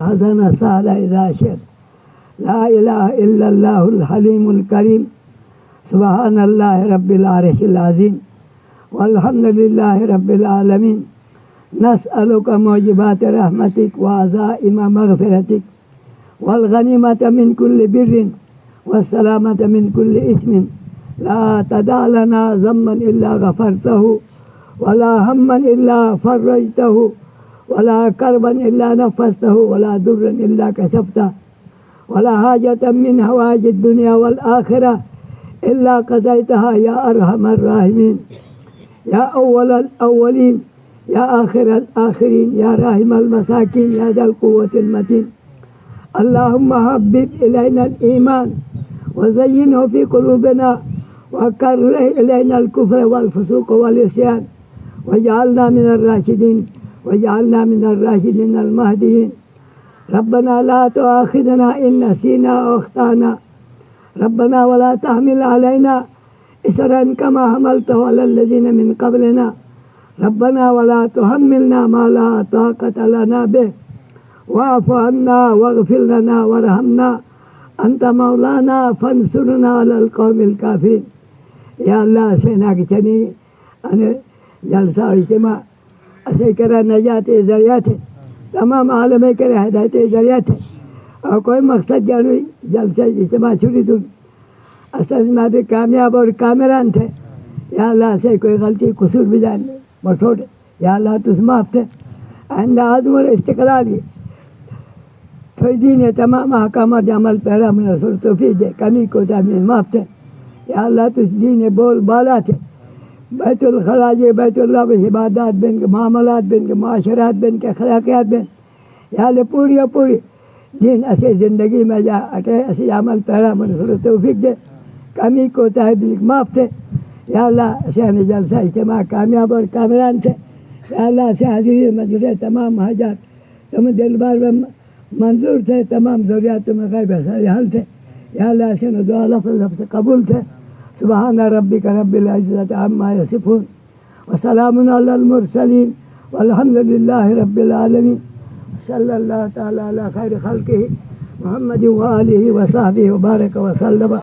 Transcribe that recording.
حسن سهل إذا شئت. لا إله إلا الله الحليم الكريم. سبحان الله رب العرش العظيم والحمد لله رب العالمين. نسألك موجبات رحمتك وعزائم مغفرتك والغنيمة من كل بر والسلامة من كل إثم. لا تدع لنا ذنبا إلا غفرته ولا هما إلا فرجته ولا كربا إلا نفسته ولا ضرا إلا كشفته ولا حاجة من حوائج الدنيا والآخرة إلا قضيتها يا أرحم الراحمين. يا أول الأولين يا آخر الآخرين يا راحم المساكين يا ذا القوة المتين. اللهم حبب إلينا الإيمان وزينه في قلوبنا وكره إلينا الكفر والفسوق والعصيان واجعلنا من الراشدين المهديين. ربنا لا تؤاخذنا إن نسينا أو أخطأنا. ربنا ولا تحمل علينا إصرا كما حملته على الذين من قبلنا. ربنا ولا تحملنا ما لا طاقة لنا به واعف عنا واغفر لنا وارحمنا أنت مولانا فانصرنا على القوم الكافرين. يا الله سيناك چنی أنا جلسہ اجتماع ऐसे करा नजात ज़रिया थे तमाम आलम करे हिदायत ज़रिया थे और कोई मकसद जानू जलसा इज्तिमा छुरी दूँ असल में भी कामयाब और कामरान थे। या अल्लाह से कोई गलती कसूर भी जान मसोड़ या अल्लाह तुझ माफ़ थे आइंदा आज़म और इस्तिक़लाल की थोड़ी दिन है तमाम अहकाम और अमल पैरा में रसूल तौफीक दे कमी को तामीन माफ़ थे। या अल्लाह तुझ दीन बोल बाला थे बैतुल खराज बैतुल्लाह इबादत बिन के मामलात बिन के माशरात बिन के अखलाकियात बिन या ले पूरी दिन ऐसे ज़िंदगी में जा अटे ऐसे अमल पैरा मन तौफीक दे कमी को ताबिक माफ़ थे। या अल्लाह ऐसे हमें जलसा इज्तिमा कामयाब और कामरान थे। या अल्लाह से हाजिरी मजरे तमाम हाजात तुम दिल बार में मंजूर थे तमाम ज़रूरियात में गैब हल थे। या अल्लाह से दुआ लफ्ज़ से कबूल थे। सुबहान रब्बिक रब्बिल इज़्ज़ति अम्मा यसिफून व सलामुन अलल मुरसलीन वल्हम्दुलिल्लाहि रब्बिल आलमीन। सल्लल्लाहु तआला अला खैरि खल्क़िही मुहम्मदिन व आलिहि व सहबिही व बारक व सल्लम।